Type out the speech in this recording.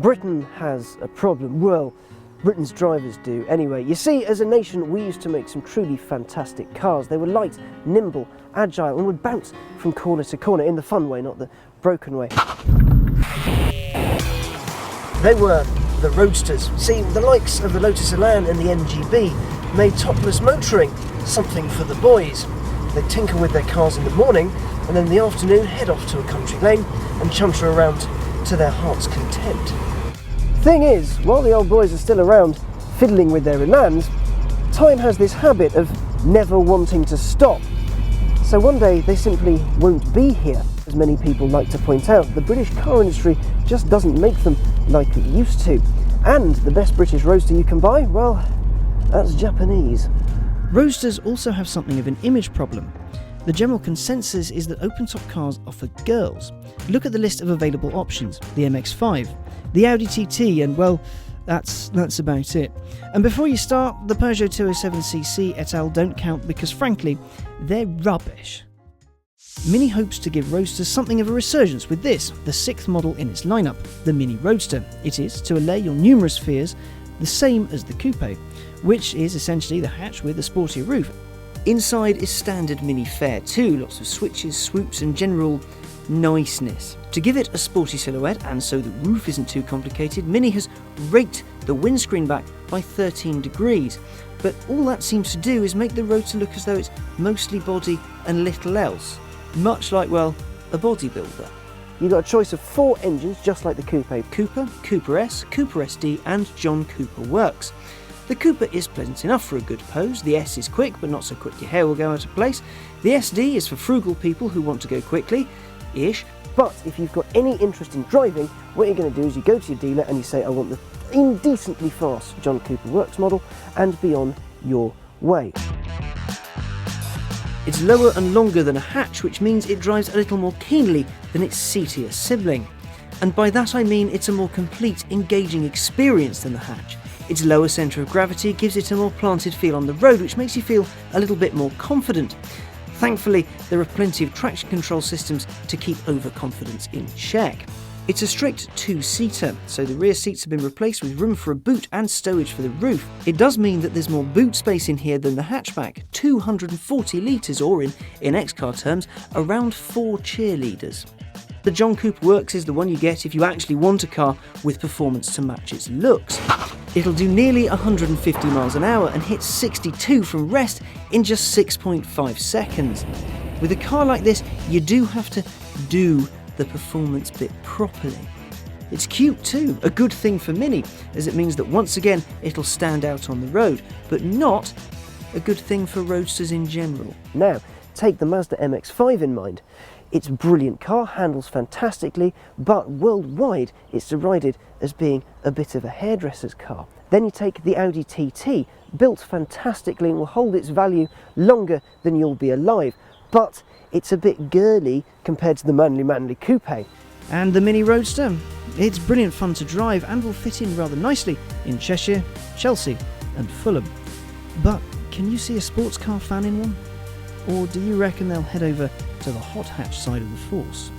Britain has a problem. Well, Britain's drivers do anyway. You see, as a nation, we used to make some truly fantastic cars. They were light, nimble, agile, and would bounce from corner to corner in the fun way, not the broken way. They were the Roadsters. See, the likes of the Lotus Elan and the MGB made topless motoring something for the boys. They'd tinker with their cars in the morning, and then in the afternoon head off to a country lane and chunter around to their heart's content. Thing is, while the old boys are still around fiddling with their Elans, time has this habit of never wanting to stop. So one day they simply won't be here. As many people like to point out, the British car industry just doesn't make them like it used to. And the best British roadster you can buy, well, that's Japanese. Roadsters also have something of an image problem. The general consensus is that open-top cars are for girls. Look at the list of available options: the MX-5, the Audi TT, and well, that's about it. And before you start, the Peugeot 207cc et al. Don't count because frankly, they're rubbish. MINI hopes to give roadsters something of a resurgence with this, the 6th model in its lineup, the MINI Roadster. It is, to allay your numerous fears, the same as the coupe, which is essentially the hatch with a sportier roof. Inside is standard MINI fare too, lots of switches, swoops and general niceness. To give it a sporty silhouette, and so the roof isn't too complicated, MINI has raked the windscreen back by 13 degrees. But all that seems to do is make the Roadster look as though it's mostly body and little else. Much like, well, a bodybuilder. You've got a choice of 4 engines, just like the coupe. Cooper, Cooper S, Cooper SD and John Cooper Works. The Cooper is pleasant enough for a good pose, the S is quick but not so quick your hair will go out of place, the SD is for frugal people who want to go quickly-ish. But if you've got any interest in driving, what you're going to do is you go to your dealer and you say, I want the indecently fast John Cooper Works model, and be on your way. It's lower and longer than a hatch, which means it drives a little more keenly than its seatier sibling. And by that I mean it's a more complete, engaging experience than the hatch. Its lower centre of gravity gives it a more planted feel on the road, which makes you feel a little bit more confident. Thankfully, there are plenty of traction control systems to keep overconfidence in check. It's a strict 2-seater, so the rear seats have been replaced with room for a boot and stowage for the roof. It does mean that there's more boot space in here than the hatchback, 240 litres, or in XCAR terms, around 4 cheerleaders. The John Cooper Works is the one you get if you actually want a car with performance to match its looks. It'll do nearly 150 miles an hour and hit 62 from rest in just 6.5 seconds. With a car like this, you do have to do the performance bit properly. It's cute too, a good thing for MINI, as it means that once again it'll stand out on the road, but not a good thing for roadsters in general. Now, take the Mazda MX-5 in mind. It's a brilliant car, handles fantastically, but worldwide it's derided as being a bit of a hairdresser's car. Then you take the Audi TT, built fantastically and will hold its value longer than you'll be alive, but it's a bit girly compared to the manly coupe. And the MINI Roadster? It's brilliant fun to drive and will fit in rather nicely in Cheshire, Chelsea and Fulham. But can you see a sports car fan in one? Or do you reckon they'll head over to the hot hatch side of the force?